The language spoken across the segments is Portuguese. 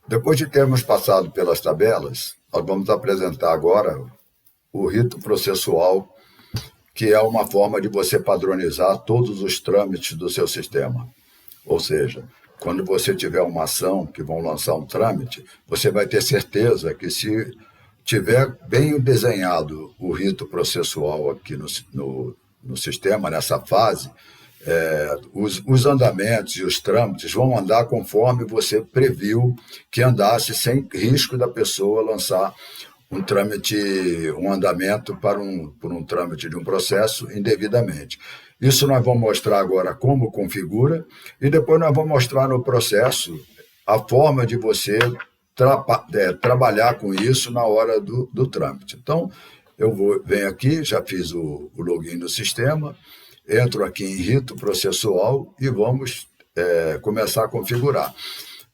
Depois de termos passado pelas tabelas, nós vamos apresentar agora o rito processual, que é uma forma de você padronizar todos os trâmites do seu sistema. Ou seja, quando você tiver uma ação que vão lançar um trâmite, você vai ter certeza que, se tiver bem desenhado o rito processual aqui no sistema, nessa fase, os andamentos e os trâmites vão andar conforme você previu que andasse, sem risco da pessoa lançar um trâmite, um andamento por um trâmite de um processo indevidamente. Isso nós vamos mostrar agora como configura, e depois nós vamos mostrar no processo a forma de você trabalhar com isso na hora do trâmite. Então, venho aqui, já fiz o login do sistema, entro aqui em rito processual e vamos começar a configurar.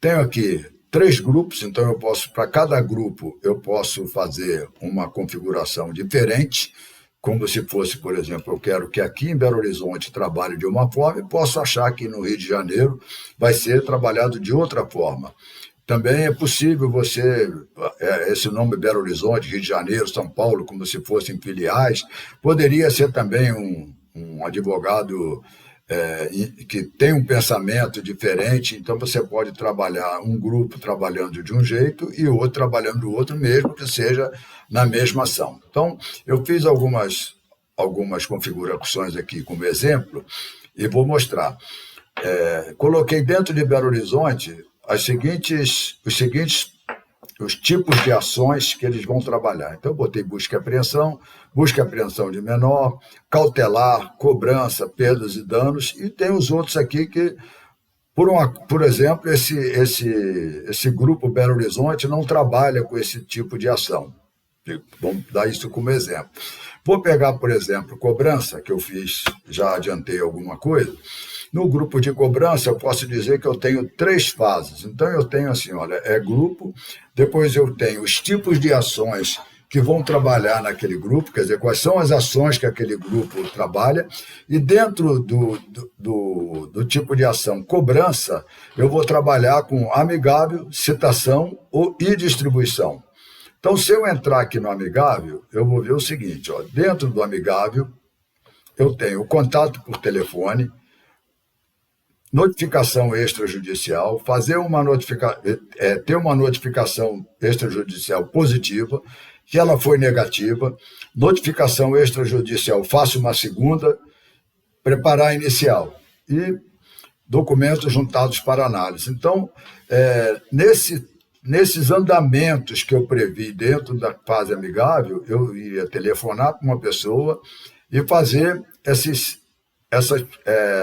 Tenho aqui 3 grupos, então para cada grupo eu posso fazer uma configuração diferente, como se fosse, por exemplo, eu quero que aqui em Belo Horizonte trabalhe de uma forma, e posso achar que no Rio de Janeiro vai ser trabalhado de outra forma. Também é possível você, esse nome Belo Horizonte, Rio de Janeiro, São Paulo, como se fossem filiais, poderia ser também um advogado que tem um pensamento diferente, então você pode trabalhar um grupo trabalhando de um jeito e o outro trabalhando do outro, mesmo que seja na mesma ação. Então, eu fiz algumas configurações aqui como exemplo e vou mostrar. Coloquei dentro de Belo Horizonte os tipos de ações que eles vão trabalhar. Então, eu botei busca e apreensão de menor, cautelar, cobrança, perdas e danos, e tem os outros aqui que, por exemplo, esse grupo Belo Horizonte não trabalha com esse tipo de ação. Vamos dar isso como exemplo. Vou pegar, por exemplo, cobrança, que eu fiz, já adiantei alguma coisa. No grupo de cobrança, eu posso dizer que eu tenho 3 fases. Então, eu tenho assim, olha, grupo, depois eu tenho os tipos de ações que vão trabalhar naquele grupo, quer dizer, quais são as ações que aquele grupo trabalha, e dentro do tipo de ação cobrança, eu vou trabalhar com amigável, citação e distribuição. Então, se eu entrar aqui no amigável, eu vou ver o seguinte, ó, dentro do amigável, eu tenho o contato por telefone, notificação extrajudicial, ter uma notificação extrajudicial positiva, que ela foi negativa, notificação extrajudicial, faço uma segunda, preparar a inicial e documentos juntados para análise. Então, nesses andamentos que eu previ dentro da fase amigável, eu iria telefonar para uma pessoa e fazer essa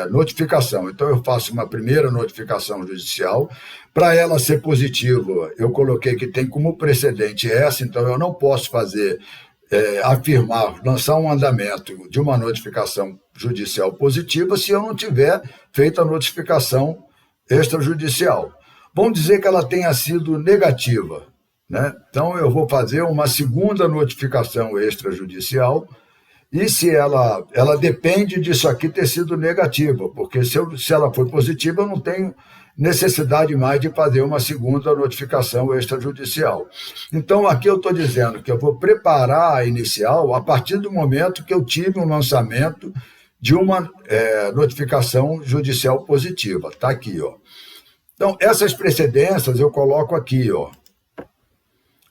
notificação. Então, eu faço uma primeira notificação judicial. Para ela ser positiva, eu coloquei que tem como precedente essa, então eu não posso lançar um andamento de uma notificação judicial positiva se eu não tiver feito a notificação extrajudicial. Vamos dizer que ela tenha sido negativa, né? Então, eu vou fazer uma segunda notificação extrajudicial. E se ela depende disso aqui ter sido negativa, porque se ela for positiva, eu não tenho necessidade mais de fazer uma segunda notificação extrajudicial. Então, aqui eu estou dizendo que eu vou preparar a inicial a partir do momento que eu tive um lançamento de uma notificação judicial positiva. Está aqui, ó. Então, essas precedências eu coloco aqui, ó.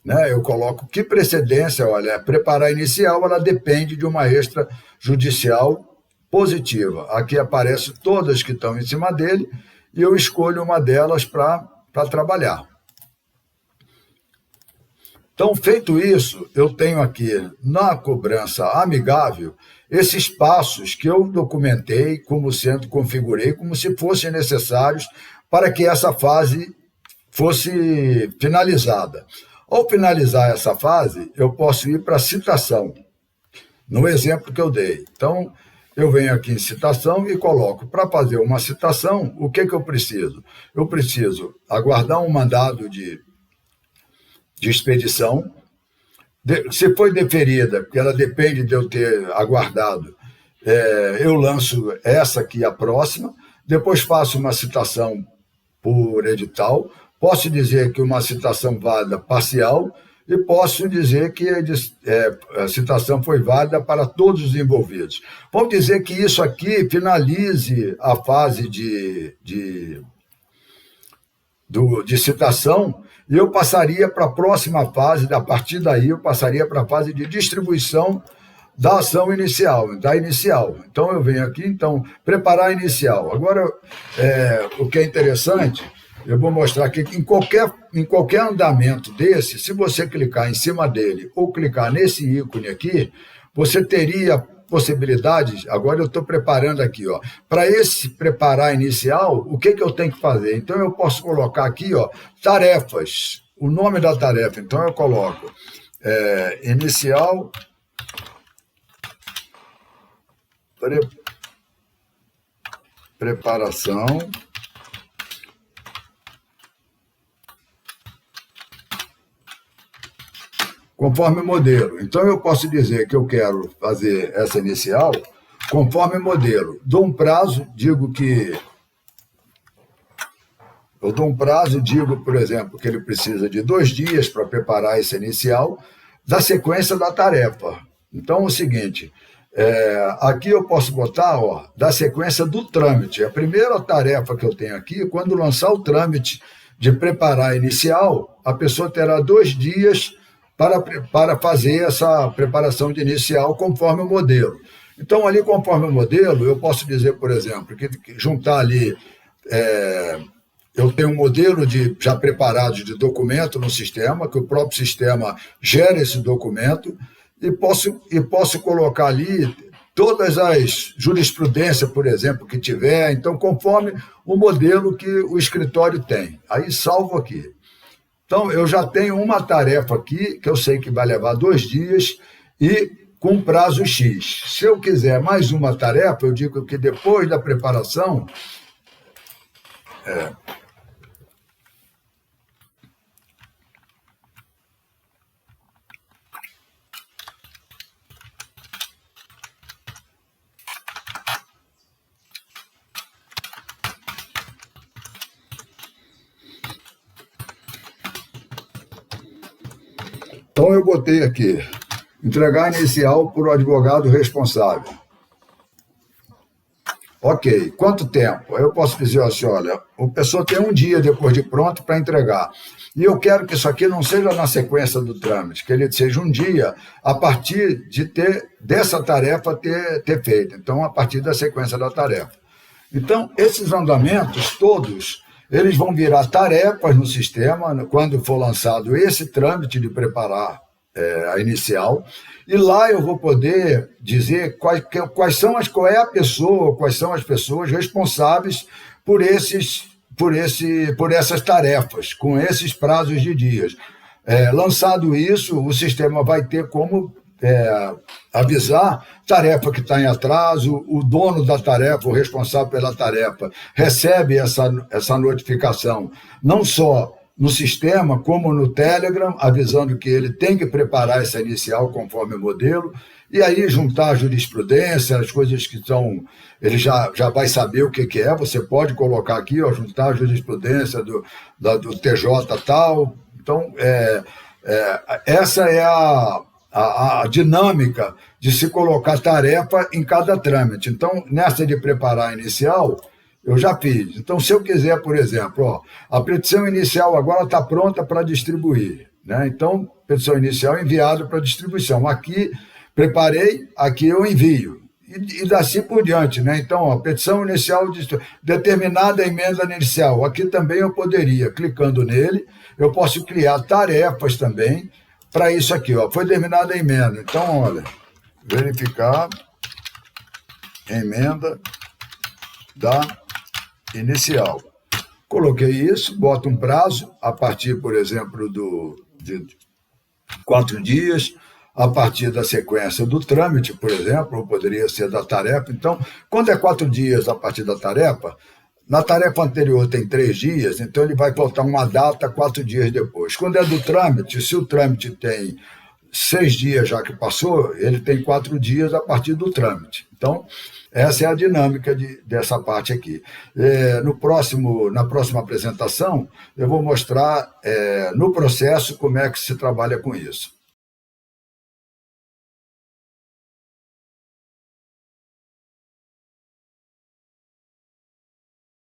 Né? Eu coloco que precedência, olha, preparar a inicial, ela depende de uma extrajudicial positiva. Aqui aparecem todas que estão em cima dele e eu escolho uma delas para trabalhar. Então, feito isso, eu tenho aqui na cobrança amigável esses passos que eu documentei configurei como se fossem necessários para que essa fase fosse finalizada. Ao finalizar essa fase, eu posso ir para a citação, no exemplo que eu dei. Então, eu venho aqui em citação e coloco, para fazer uma citação, o que eu preciso? Eu preciso aguardar um mandado de expedição. Se foi deferida, porque ela depende de eu ter aguardado, eu lanço essa aqui, a próxima, depois faço uma citação por edital, Posso dizer que uma citação válida parcial e posso dizer que a citação foi válida para todos os envolvidos. Vamos dizer que isso aqui finalize a fase de citação e eu passaria para a próxima fase, a partir daí eu passaria para a fase de distribuição da ação inicial, da inicial. Então, eu venho aqui, preparar a inicial. Agora, o que é interessante, eu vou mostrar aqui que em qualquer andamento desse, se você clicar em cima dele ou clicar nesse ícone aqui, você teria possibilidades. Agora eu estou preparando aqui, para esse preparar inicial, o que eu tenho que fazer? Então, eu posso colocar aqui, tarefas, o nome da tarefa. Então, eu coloco inicial... Preparação conforme modelo. Então, eu posso dizer que eu quero fazer essa inicial conforme modelo. Dou um prazo, digo, por exemplo, que ele precisa de 2 dias para preparar essa inicial da sequência da tarefa. Então, é o seguinte... aqui eu posso botar, da sequência do trâmite. A primeira tarefa que eu tenho aqui, quando lançar o trâmite de preparar inicial, a pessoa terá 2 dias para fazer essa preparação de inicial conforme o modelo. Então, ali, conforme o modelo, eu posso dizer, por exemplo, que juntar ali, eu tenho um modelo já preparado de documento no sistema, que o próprio sistema gera esse documento, e posso colocar ali todas as jurisprudências, por exemplo, que tiver, então, conforme o modelo que o escritório tem. Aí, salvo aqui. Então, eu já tenho uma tarefa aqui, que eu sei que vai levar 2 dias, e com prazo X. Se eu quiser mais uma tarefa, eu digo que depois da preparação... Então, eu botei aqui, entregar inicial por advogado responsável. Ok, quanto tempo? Eu posso dizer assim, olha, a pessoa tem 1 dia depois de pronto para entregar. E eu quero que isso aqui não seja na sequência do trâmite, que ele seja 1 dia a partir dessa tarefa ter feito. Então, a partir da sequência da tarefa. Então, esses andamentos todos... eles vão virar tarefas no sistema, quando for lançado esse trâmite de preparar a inicial, e lá eu vou poder dizer quais são as pessoas responsáveis por essas tarefas, com esses prazos de dias. Lançado isso, o sistema vai ter como avisar tarefa que está em atraso, o dono da tarefa, o responsável pela tarefa, recebe essa notificação, não só no sistema, como no Telegram, avisando que ele tem que preparar essa inicial conforme o modelo, e aí juntar a jurisprudência, as coisas que são... ele já vai saber o que é, você pode colocar aqui, juntar a jurisprudência do TJ tal. Então, essa é a dinâmica de se colocar tarefa em cada trâmite. Então, nessa de preparar inicial, eu já fiz. Então, se eu quiser, por exemplo, a petição inicial agora está pronta para distribuir, né? Então, petição inicial enviada para distribuição. Aqui, preparei, aqui eu envio. E assim por diante, né? Então, petição inicial, determinada emenda inicial. Aqui também eu poderia, clicando nele, eu posso criar tarefas também, para isso aqui, foi terminada a emenda. Então, olha, verificar emenda da inicial. Coloquei isso, boto um prazo, a partir, por exemplo, de 4 dias, a partir da sequência do trâmite, por exemplo, ou poderia ser da tarefa. Então, quando é 4 dias a partir da tarefa, na tarefa anterior tem 3 dias, então ele vai botar uma data 4 dias depois. Quando é do trâmite, se o trâmite tem 6 dias já que passou, ele tem 4 dias a partir do trâmite. Então, essa é a dinâmica dessa parte aqui. Na próxima apresentação, eu vou mostrar no processo como é que se trabalha com isso.